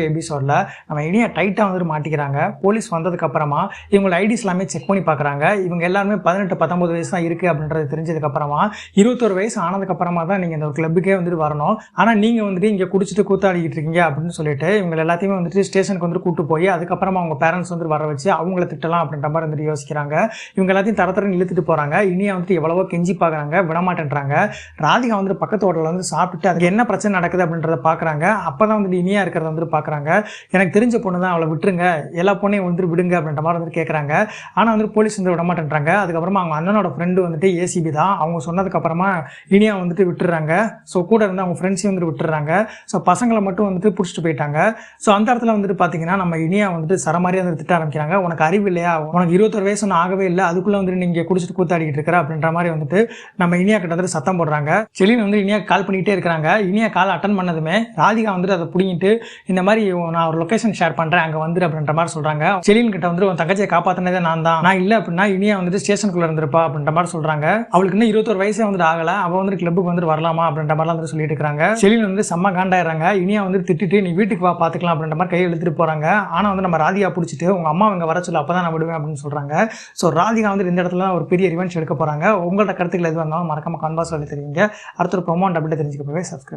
எபிசோட்ல நம்ம இனியா டைட்டா வந்து மாட்டிக்கிறாங்க. போலீஸ் வந்ததுக்கு அப்புறமா இவங்க ஐடிஸ் எல்லாமே செக் பண்ணி பார்க்குறாங்க. இவங்க எல்லாருமே 18-19 வயசு தான் இருக்கு அப்படின்றது தெரிஞ்சதுக்கு அப்புறமா 21 வயசு ஆனதுக்கு அப்புறமா தான் நீங்க இந்த கிளப்புக்கே வந்துட்டு வரணும். ஆனா நீங்க வந்துட்டு இங்க குடிச்சிட்டு கூத்தாடிக்கிட்டு இருக்கீங்க அப்படின்னு சொல்லிட்டு இவங்க எல்லாத்தையுமே வந்துட்டு ஸ்டேஷனுக்கு வந்து கூட்டு போய் அதுக்கப்புறமா அவங்க பேரண்ட்ஸ் வந்து வர வச்சு அவங்கள திட்டலாம் அப்படின்ற மாதிரி வந்துட்டு யோசிக்கிறாங்க. இவங்க எல்லாத்தையும் தரத்தரன்னு இழுத்துட்டு போறாங்க. இனியா வந்துட்டு எவ்வளவோ கெஞ்சி பார்க்குறாங்க, விடமாட்டேன்றாங்க. ராதிகா வந்துட்டு பக்கத்து ஹோட்டலில் வந்து சாப்பிட்டுட்டு அதுக்கு என்ன பிரச்சனை நடக்குது அப்படின்றத பார்க்குறாங்க. அப்பதான் வந்துட்டு இனியா இருக்கிறத வந்துட்டு பார்க்குறாங்க. எனக்கு தெரிஞ்ச பொண்ணு தான், அவளை விட்டுருங்க, எல்லா பொண்ணையும் வந்துட்டு விடுங்க அப்படின்ற மாதிரி வந்துட்டு கேட்குறாங்க. ஆனால் வந்துட்டு போலீஸ் வந்து விட மாட்டேன்றாங்க. அதுக்கப்புறமா அவங்க அண்ணனோட ஃப்ரெண்டு வந்துட்டு ஏசிபி தான். அவங்க சொன்னதுக்கு அப்புறமா இனியா வந்துட்டு விட்டுறாங்க. ஸோ கூட இருந்து அவங்க ஃப்ரெண்ட்ஸையும் வந்துட்டு விட்டுறாங்க. ஸோ பசங்களை மட்டும் வந்துட்டு பிடிச்சிட்டு போயிட்டாங்க. ஸோ அந்த இடத்துல வந்துட்டு பார்த்தீங்கன்னா நம்ம இனியா வந்துட்டு சரமாரியாக வந்து திட்ட ஆரம்பிக்கிறாங்க. உனக்கு அறிவு இல்லையா, உனக்கு 21 வயசு ஒன்றும் ஆகவே இல்லை, அதுக்குள்ளே வந்துட்டு நீங்கள் குடிச்சிட்டு கூத்தாடிக்கிட்டு இருக்கிற அப்படின்ற மாதிரி வந்துட்டு நம்ம இனியா கிட்ட வந்துட்டு சத்தம் போடுறாங்க. செலின் வந்து இனியா கால் பண்ணிக்கிட்டே இருக்கிறாங்க. இனியா கால் அட்டன் பண்ணதுமே ராதிகா வந்துட்டு அதை பிடிங்கிட்டு இந்த மாதிரி நான் ஒரு லொகேஷன் ஷேர் பண்றேன், அங்க வந்துரு அப்படின்ற மாதிரி சொல்றாங்க. செலின் கிட்ட வந்து உன் தங்கச்சியை காப்பாத்தினதே நான் தான், நான் இல்ல அப்படின்னா இனியா வந்துட்டு ஸ்டேஷனுக்குள்ள இருந்திருப்பா அப்படின்ற மாதிரி சொல்றாங்க. அவளுக்கு இன்னும் 21 வயசே வந்துட்டு ஆகல, அவ வந்து கிளப்புக்கு வந்து வரலாமா அப்படின்ற மாதிரி வந்து சொல்லிட்டு இருக்காங்க. செலின் வந்து செம்ம காண்டாயிடுறாங்க. இனியா வந்து திட்டிட்டு நீ வீட்டுக்கு வா பாத்துக்கலாம் அப்படின்ற மாதிரி கையை இழுத்துட்டு போறாங்க. ஆனா வந்து நம்ம ராதிகா பிடிச்சிட்டு உங்க அம்மா இங்க வர சொல்லு, அப்பதான் நான் விடுவேன் அப்படின்னு சொல்றாங்க. ஸோ ராதிகா வந்து இந்த இடத்துல ஒரு பெரிய ரிவெஞ்ச் எடுக்க போறாங்க. உங்களோட கருத்துக்கள் எது வந்தாலும் மறக்காம கான்வாஸ் சொல்லி தெரிவிங்க. அடுத்த ஒரு ப்ரோமோ அப்டேட் தெரிஞ்சுக்க போய் சப்ஸ்கிரைப்